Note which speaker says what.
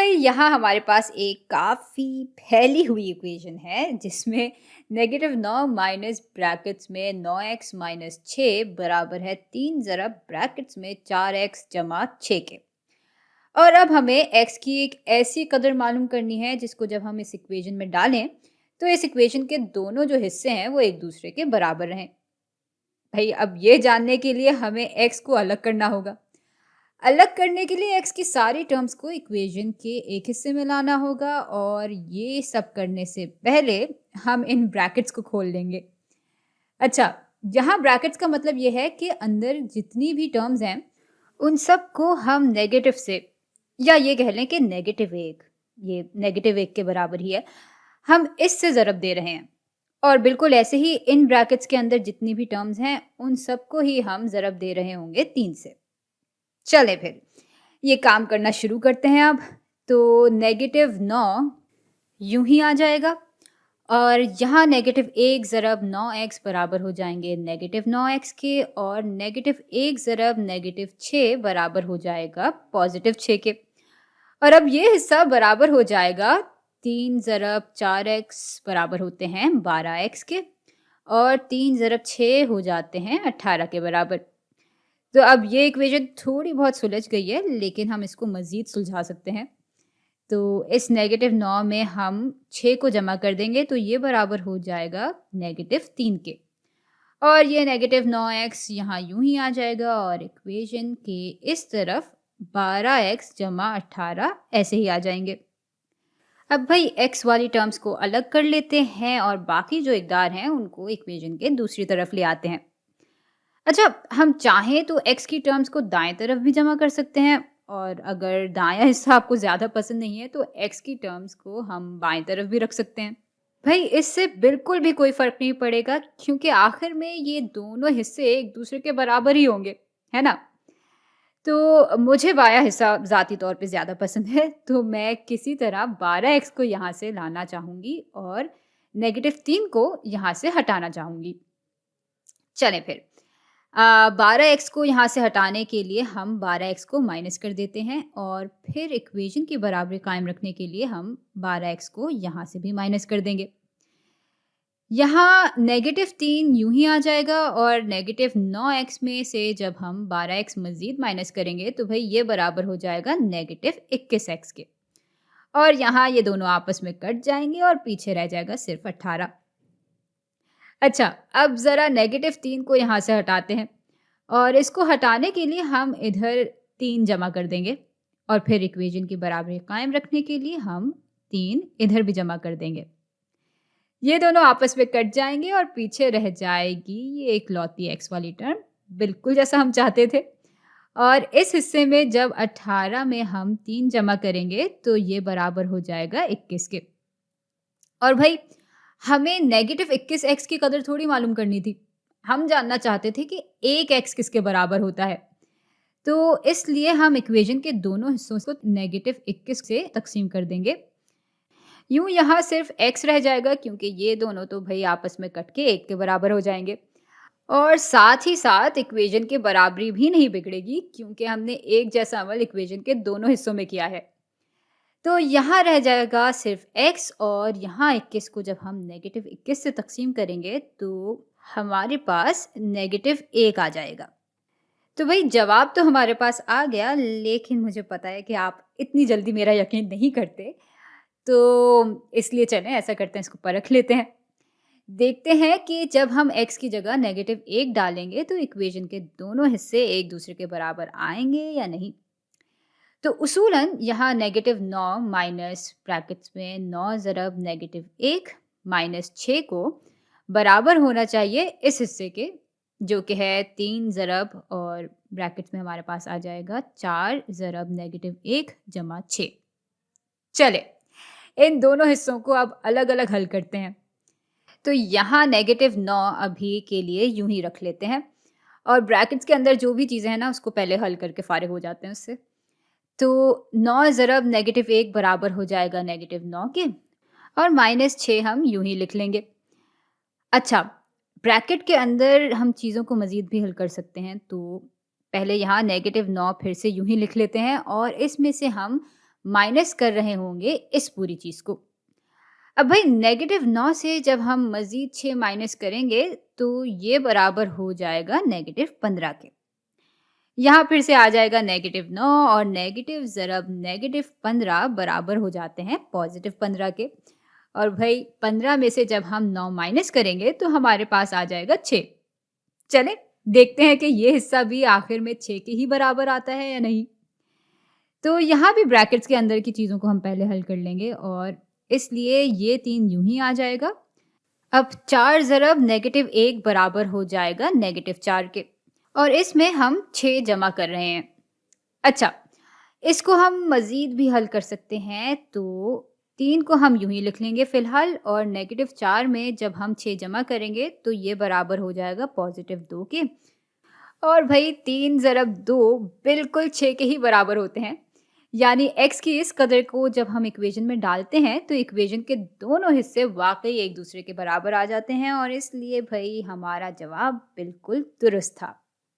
Speaker 1: भाई यहाँ हमारे पास एक काफ़ी फैली हुई इक्वेशन है जिसमें -9 माइनस ब्रैकेट्स में 9x माइनस 6 बराबर है 3 ज़रा ब्रैकेट्स में 4x जमा 6 के। और अब हमें x की एक ऐसी कदर मालूम करनी है जिसको जब हम इस इक्वेशन में डालें तो इस इक्वेशन के दोनों जो हिस्से हैं वो एक दूसरे के बराबर रहें। भाई अब ये जानने के लिए हमें x को अलग करना होगा। अलग करने के लिए x की सारी टर्म्स को इक्वेशन के एक हिस्से में लाना होगा और ये सब करने से पहले हम इन ब्रैकेट्स को खोल लेंगे। अच्छा, यहाँ ब्रैकेट्स का मतलब ये है कि अंदर जितनी भी टर्म्स हैं उन सब को हम नेगेटिव से, या ये कह लें कि नेगेटिव एक, ये नेगेटिव एक के बराबर ही है, हम इससे ज़रब दे रहे हैं। और बिल्कुल ऐसे ही इन ब्रैकेट्स के अंदर जितनी भी टर्म्स हैं उन सबको ही हम ज़रब दे रहे होंगे 3 से। चलें फिर ये काम करना शुरू करते हैं अब। तो -9 यूं ही आ जाएगा और यहाँ -1 ज़रब 9x बराबर हो जाएंगे -9x के, और -1 ज़रब -6 बराबर हो जाएगा +6 के। और अब ये हिस्सा बराबर हो जाएगा 3 ज़रब 4x बराबर होते हैं 12x के, और 3 ज़रब 6 हो जाते हैं 18 के बराबर। तो अब ये इक्वेशन थोड़ी बहुत सुलझ गई है लेकिन हम इसको मज़ीद सुलझा सकते हैं। तो इस -9 में हम 6 को जमा कर देंगे तो ये बराबर हो जाएगा -3 के, और ये -9x यहाँ यूं ही आ जाएगा और इक्वेशन के इस तरफ 12x जमा 18 ऐसे ही आ जाएंगे। अब भाई x वाली टर्म्स को अलग कर लेते हैं और बाकी जो इकदार हैं उनको इक्वेशन के दूसरी तरफ ले आते हैं। अच्छा, हम चाहें तो x की टर्म्स को दाएं तरफ भी जमा कर सकते हैं, और अगर दायां हिस्सा आपको ज़्यादा पसंद नहीं है तो x की टर्म्स को हम बाएं तरफ भी रख सकते हैं। भाई इससे बिल्कुल भी कोई फ़र्क नहीं पड़ेगा क्योंकि आखिर में ये दोनों हिस्से एक दूसरे के बराबर ही होंगे, है ना? तो मुझे बायां हिस्सा ज़ाती तौर पे ज़्यादा पसंद है, तो मैं किसी तरह 12x को यहाँ से लाना चाहूँगी और -3 को यहाँ से हटाना चाहूँगी। चलें फिर 12x को यहाँ से हटाने के लिए हम 12x को माइनस कर देते हैं, और फिर इक्वेशन की बराबरी कायम रखने के लिए हम 12x को यहाँ से भी माइनस कर देंगे। यहाँ -3 यूं ही आ जाएगा और -9x में से जब हम 12x मज़ीद माइनस करेंगे तो भाई ये बराबर हो जाएगा -21x के, और यहाँ ये दोनों आपस में कट जाएंगे और पीछे रह जाएगा सिर्फ 18। अच्छा, अब ज़रा -3 को यहाँ से हटाते हैं, और इसको हटाने के लिए हम इधर 3 जमा कर देंगे, और फिर इक्वेशन की बराबरी कायम रखने के लिए हम 3 इधर भी जमा कर देंगे। ये दोनों आपस में कट जाएंगे और पीछे रह जाएगी ये इकलौती x वाली टर्म, बिल्कुल जैसा हम चाहते थे। और इस हिस्से में जब 18 में हम 3 जमा करेंगे तो ये बराबर हो जाएगा 21 के। और भाई हमें -21x की कदर थोड़ी मालूम करनी थी, हम जानना चाहते थे कि 1x किसके बराबर होता है। तो इसलिए हम इक्वेशन के दोनों हिस्सों को -21 से तकसीम कर देंगे। यूँ यहाँ सिर्फ x रह जाएगा क्योंकि ये दोनों तो भाई आपस में कट के 1 के बराबर हो जाएंगे, और साथ ही साथ इक्वेशन की बराबरी भी नहीं बिगड़ेगी क्योंकि हमने एक जैसा अमल इक्वेशन के दोनों हिस्सों में किया है। तो यहाँ रह जाएगा सिर्फ x, और यहाँ 21 को जब हम -21 से तकसीम करेंगे तो हमारे पास -1 आ जाएगा। तो भाई जवाब तो हमारे पास आ गया, लेकिन मुझे पता है कि आप इतनी जल्दी मेरा यकीन नहीं करते, तो इसलिए चलें ऐसा करते हैं, इसको परख लेते हैं। देखते हैं कि जब हम x की जगह -1 डालेंगे तो इक्वेशन के दोनों हिस्से एक दूसरे के बराबर आएंगे या नहीं। तो उसूलन यहाँ -9 माइनस ब्रैकेट्स में 9 ज़रब -1 माइनस 6 को बराबर होना चाहिए इस हिस्से के, जो कि है 3 ज़रब, और ब्रैकेट्स में हमारे पास आ जाएगा 4 ज़रब -1 जमा 6। चले इन दोनों हिस्सों को अब अलग अलग हल करते हैं। तो यहाँ -9 अभी के लिए यूं ही रख लेते हैं, और ब्रैकेट्स के अंदर जो भी चीज़ें हैं ना उसको पहले हल करके फारिग हो जाते हैं उससे। तो 9 ज़रब -1 बराबर हो जाएगा -9 के, और -6 हम यूं ही लिख लेंगे। अच्छा, ब्रैकेट के अंदर हम चीज़ों को मज़ीद भी हल कर सकते हैं, तो पहले यहाँ -9 फिर से यूं ही लिख लेते हैं, और इसमें से हम माइनस कर रहे होंगे इस पूरी चीज़ को। अब भाई -9 से जब हम मज़ीद 6 माइनस करेंगे तो ये बराबर हो जाएगा -15 के। यहाँ फिर से आ जाएगा -9 और नेगेटिव ज़रब -15 बराबर हो जाते हैं +15 के। और भाई 15 में से जब हम 9 माइनस करेंगे तो हमारे पास आ जाएगा 6। चलें देखते हैं कि ये हिस्सा भी आखिर में 6 के ही बराबर आता है या नहीं। तो यहाँ भी ब्रैकेट्स के अंदर की चीज़ों को हम पहले हल कर लेंगे और इसलिए ये 3 यूँ ही आ जाएगा। अब 4 ज़रब -1 बराबर हो जाएगा -4 के और इसमें हम 6 जमा कर रहे हैं। अच्छा, इसको हम मज़ीद भी हल कर सकते हैं, तो 3 को हम यूँ ही लिख लेंगे फ़िलहाल और -4 में जब हम 6 जमा करेंगे तो ये बराबर हो जाएगा +2 के। और भई 3 ज़रब 2 बिल्कुल 6 के ही बराबर होते हैं। यानी x की इस कदर को जब हम इक्वेशन में डालते हैं तो इक्वेशन के दोनों हिस्से वाक़ई एक दूसरे के बराबर आ जाते हैं और इसलिए भई हमारा जवाब बिल्कुल दुरुस्त था।